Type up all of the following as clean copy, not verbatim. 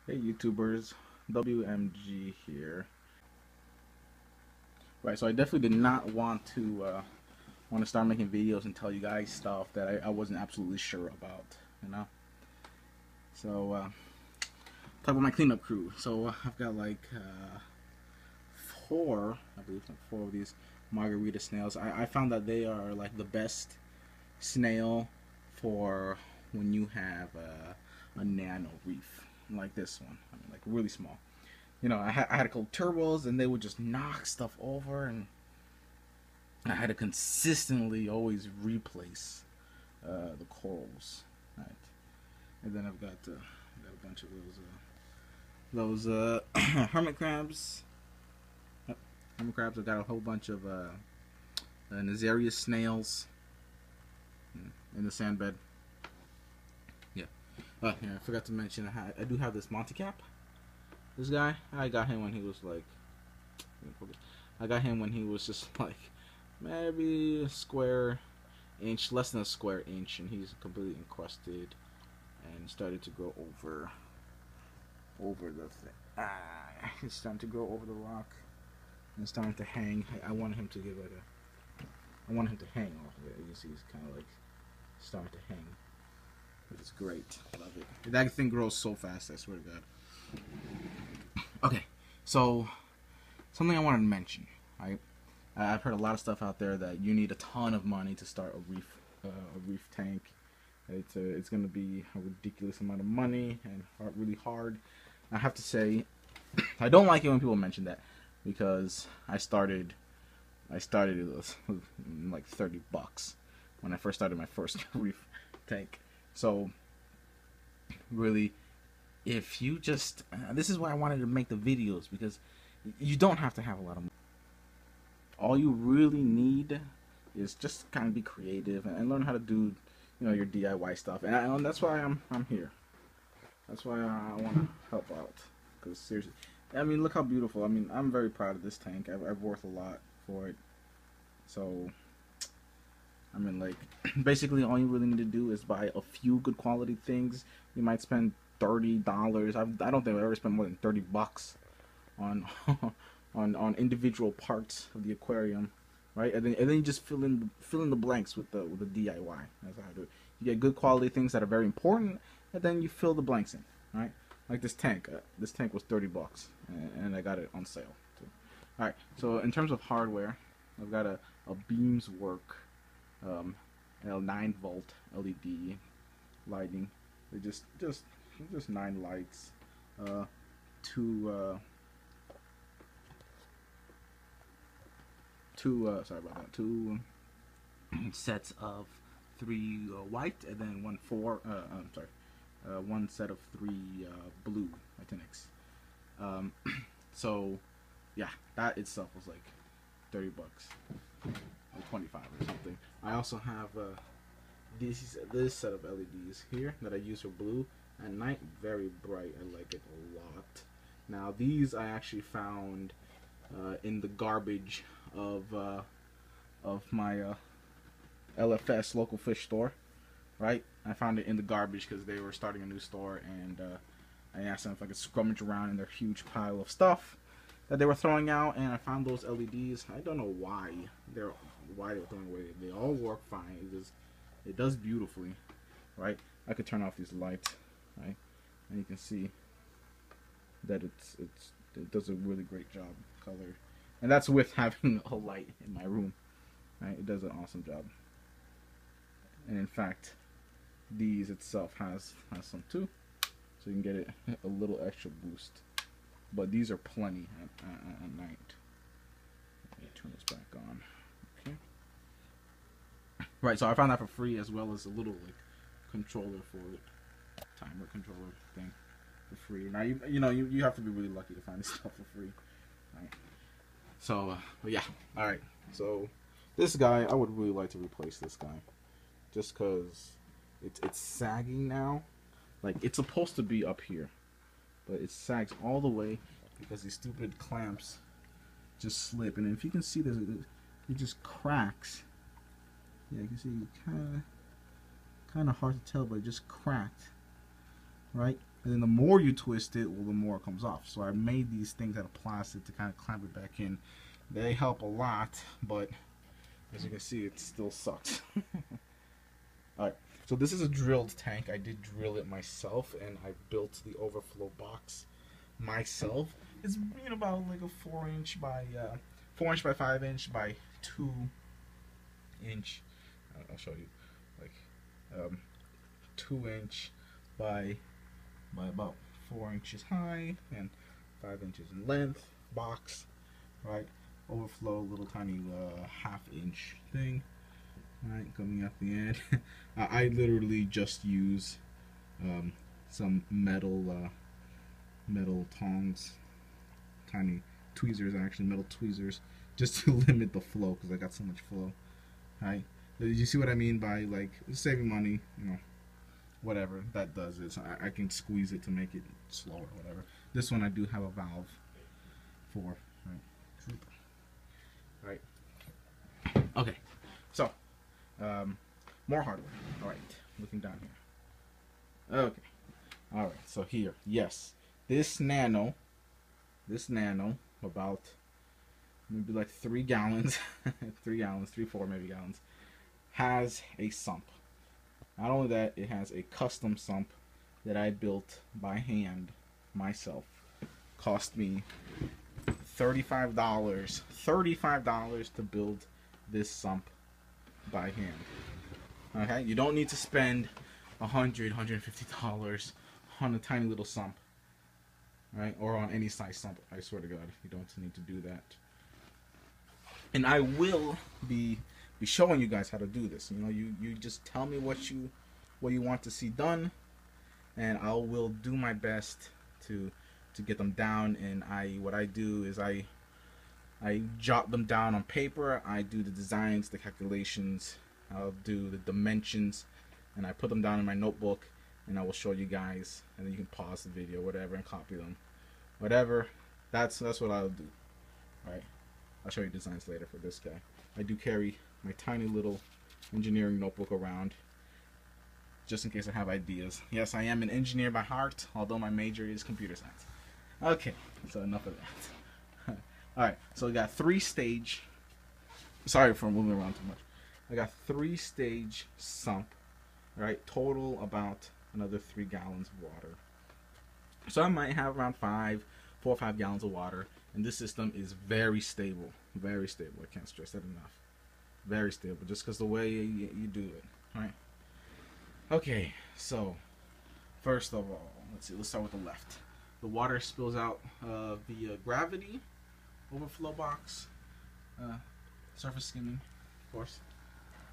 Hey YouTubers, WMG here. Right, so I definitely did not want to start making videos and tell you guys stuff that I wasn't absolutely sure about, you know. So talk about my cleanup crew. So I've got like four, I believe, like four of these margarita snails. I found that they are like the best snail for when you have a nano reef like this one. I mean, like really small. You know, I had to call turbos and they would just knock stuff over, and I had to consistently always replace the corals, right? And then I've got a bunch of those hermit crabs. Yep, hermit crabs. I've got a whole bunch of Nazarius snails in the sand bed. Yeah. Yeah, I forgot to mention I do have this Monte cap. This guy, I got him when he was like, I got him when he was just like maybe a square inch, less than a square inch, and he's completely encrusted and started to grow over the thing. It's starting to grow over the rock. And it's starting to hang. I wanted him to give like I want him to hang off of it. You see, he's kind of like starting to hang. But it's great. I love it. That thing grows so fast. I swear to God. Okay, so something I wanted to mention. Right, I've heard a lot of stuff out there that you need a ton of money to start a reef tank. It's going to be a ridiculous amount of money and really hard. I have to say, I don't like it when people mention that, because I started it with like $30 when I first started my first reef tank. So really, if you just this is why I wanted to make the videos, because you don't have to have a lot of money. All you really need is just kind of be creative and learn how to do, you know, your DIY stuff. And that's why I'm here. That's why I want to help out. Because seriously, I mean, look how beautiful. I mean, I'm very proud of this tank. I've worked a lot for it. So, I mean, like, basically all you really need to do is buy a few good quality things. You might spend $30. I don't think I've ever spent more than $30 on on individual parts of the aquarium, right? And then you just fill in the blanks with the DIY. That's how I do it. You get good quality things that are very important, and then you fill the blanks in, right? Like this tank. This tank was $30, and I got it on sale too. All right. So in terms of hardware, I've got a Beams Work 9-volt LED lighting. They just 9 lights, two two sets of 3 white, and then one set of 3 blue Titanics. So yeah, that itself was like $30 or 25 or something. I also have this set of LEDs here that I use for blue at night. Very bright. I like it a lot. Now these I actually found in the garbage of my LFS, local fish store. Right, I found it in the garbage because they were starting a new store, and I asked them if I could scrummage around in their huge pile of stuff that they were throwing out, and I found those LEDs. I don't know why they were throwing away. They all work fine. It does beautifully, right? I could turn off these lights, right, and you can see that it does a really great job color, and that's with having a light in my room, right? It does an awesome job, and in fact, these itself has some too, so you can get it a little extra boost. But these are plenty at night. Let me turn this back on. Okay. Right, so I found that for free, as well as a little like controller for it, timer controller thing for free. Now you have to be really lucky to find this stuff for free, right? So but yeah, all right. So this guy, I would really like to replace this guy, just because it's sagging now. Like, it's supposed to be up here, but it sags all the way because these stupid clamps just slip. And if you can see this, it just cracks. Yeah, you can see kind of hard to tell, but it just cracked, right? and then the more you twist it, well, the more it comes off. So I made these things out of plastic to kind of clamp it back in. They help a lot, but as you can see, it still sucks. Alright, so this is a drilled tank. I did drill it myself, and I built the overflow box myself. It's about like a 4-inch by 4-inch by 5-inch by 2-inch. I'll show you, like 2-inch by about 4 inches high and 5 inches in length box, right? Overflow, little tiny 1/2-inch thing, right, coming at the end. I literally just use some metal tongs, tiny tweezers, actually metal tweezers, just to limit the flow because I got so much flow. Right? You see what I mean by like saving money? Whatever that does is I can squeeze it to make it slower, whatever. This one I do have a valve for. Right. Okay. So, more hardware. All right. Looking down here. Okay. All right. So here, yes, this nano, about maybe like 3 gallons, 3 gallons, 3-4 maybe gallons, has a sump. Not only that, it has a custom sump that I built by hand myself. Cost me $35 to build this sump by hand. Okay, you don't need to spend $150 on a tiny little sump, right? Or on any size sump. I swear to God, you don't need to do that. And I will be showing you guys how to do this. You just tell me what you want to see done, and I will do my best to get them down. And what I do is I jot them down on paper. I do the designs, the calculations, I'll do the dimensions, and I put them down in my notebook, and I will show you guys, and then you can pause the video, whatever, and copy them, whatever. That's what I'll do. All right, I'll show you designs later for this guy. I do carry my tiny little engineering notebook around just in case I have ideas. Yes, I am an engineer by heart, although my major is computer science. Okay, so enough of that. Alright, so I got 3-stage, sorry for moving around too much. I got 3-stage sump, right? Total about another 3 gallons of water. So I might have around 4 or 5 gallons of water, and this system is very stable. Very stable. I can't stress that enough. Very stable, just because the way you do it. Alright. Okay, so first of all, let's start with the left. The water spills out via gravity, overflow box, surface skimming, of course.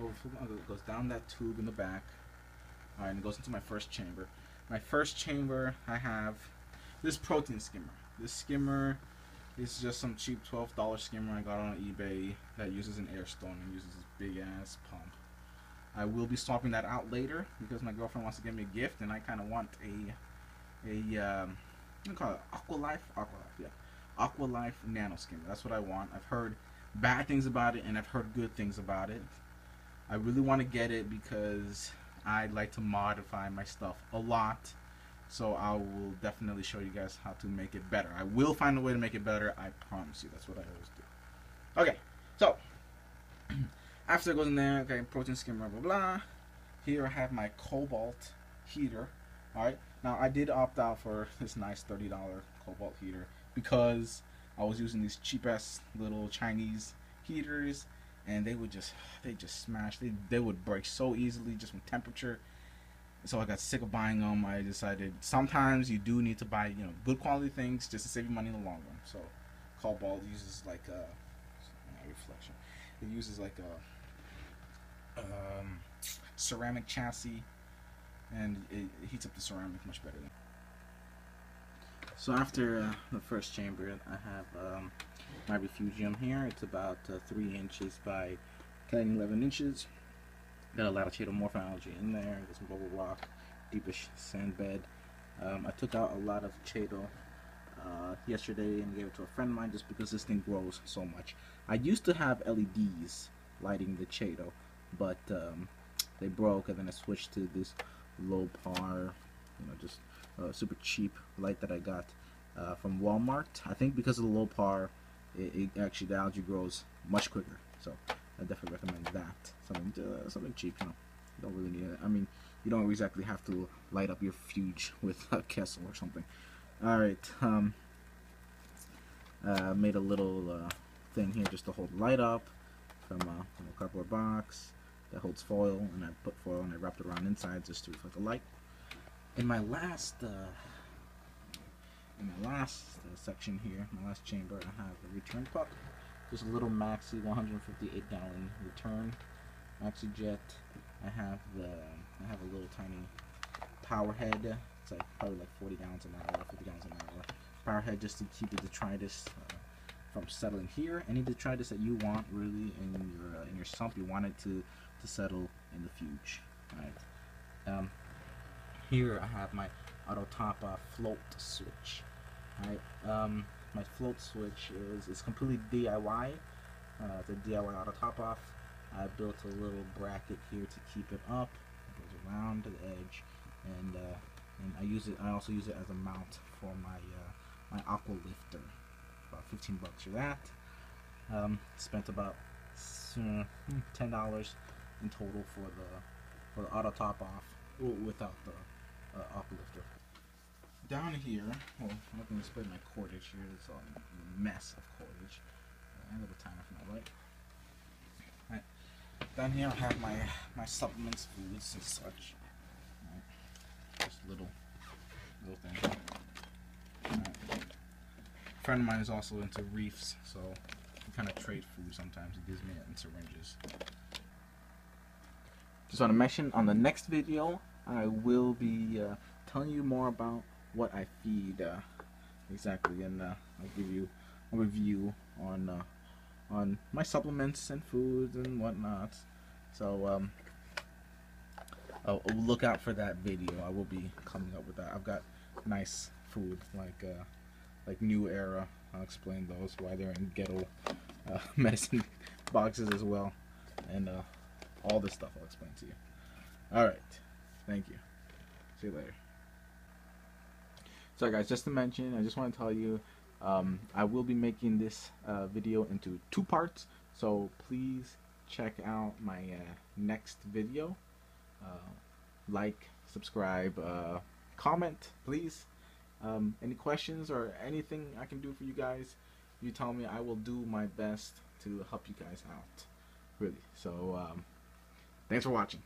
Overflow goes down that tube in the back. Alright, and it goes into my first chamber. My first chamber, I have this protein skimmer. This skimmer is just some cheap $12 skimmer I got on eBay that uses an air stone and uses this big ass pump. I will be swapping that out later because my girlfriend wants to give me a gift, and I kind of want a call it Aqualife, yeah, Aqualife nano skimmer. That's what I want. I've heard bad things about it, and I've heard good things about it. I really want to get it because I like to modify my stuff a lot. So I will definitely show you guys how to make it better. I will find a way to make it better. I promise you. That's what I always do. Okay, so after it goes in there, okay, protein skimmer, blah, blah, blah. Here I have my cobalt heater. Alright, now I did opt out for this nice $30 cobalt heater because I was using these cheap ass little Chinese heaters, and they just smash. They would break so easily just from temperature. So I got sick of buying them. I decided sometimes you do need to buy, good quality things just to save you money in the long run. So cobalt uses like a reflection. It uses like a ceramic chassis, and it heats up the ceramic much better. So after the first chamber, I have my refugium here. It's about 3 inches by 11 inches. Got a lot of chaeto morphology in there. Got some bubble rock, deepish sand bed. I took out a lot of chaeto yesterday and gave it to a friend of mine just because this thing grows so much. I used to have LEDs lighting the chaeto, but they broke, and then I switched to this low power just a super cheap light that I got from Walmart. I think because of the low power, it actually, the algae grows much quicker. So I definitely recommend that. Something cheap, you don't really need it. I mean, you don't exactly have to light up your fuse with a Kessel or something. Alright, made a little thing here just to hold the light up from a cardboard box that holds foil, and I put foil and I wrapped it around inside just to reflect the light. In my last section here, my last chamber, I have a return puck. Just a little maxi 158 gallon return maxi jet. I have a little tiny power head. It's like probably like 40 gallons an hour, 50 gallons an hour. Power head just to keep the detritus from settling here. Any detritus that you want really in your sump, you want it to settle in the fuse. Alright. Here I have my auto top float switch. Alright. My float switch is completely DIY. It's a DIY auto top off. I built a little bracket here to keep it up. It goes around to the edge, and I also use it as a mount for my aqua lifter. About 15 bucks for that. Spent about $10 in total for the auto top off without the aqua lifter. Down here, well, I'm not going to display my cordage here. It's a mess of cordage. I have a little time off my light. Right. Down here I have my supplements, foods, and such. Right. Just little things. Right. A friend of mine is also into reefs, so we kind of trade food sometimes. He gives me it in syringes. Just want to mention, on the next video, I will be telling you more about what I feed exactly, and I'll give you a review on my supplements and foods and whatnot. So I'll look out for that video. I will be coming up with that. I've got nice food like New Era. I'll explain those, why they're in ghetto medicine boxes as well, and all this stuff I'll explain to you. Alright, thank you. See you later. So guys, just to mention, I just want to tell you, I will be making this video into 2 parts, so please check out my next video. Like, subscribe, comment, please. Any questions or anything I can do for you guys, you tell me. I will do my best to help you guys out, really. So thanks for watching.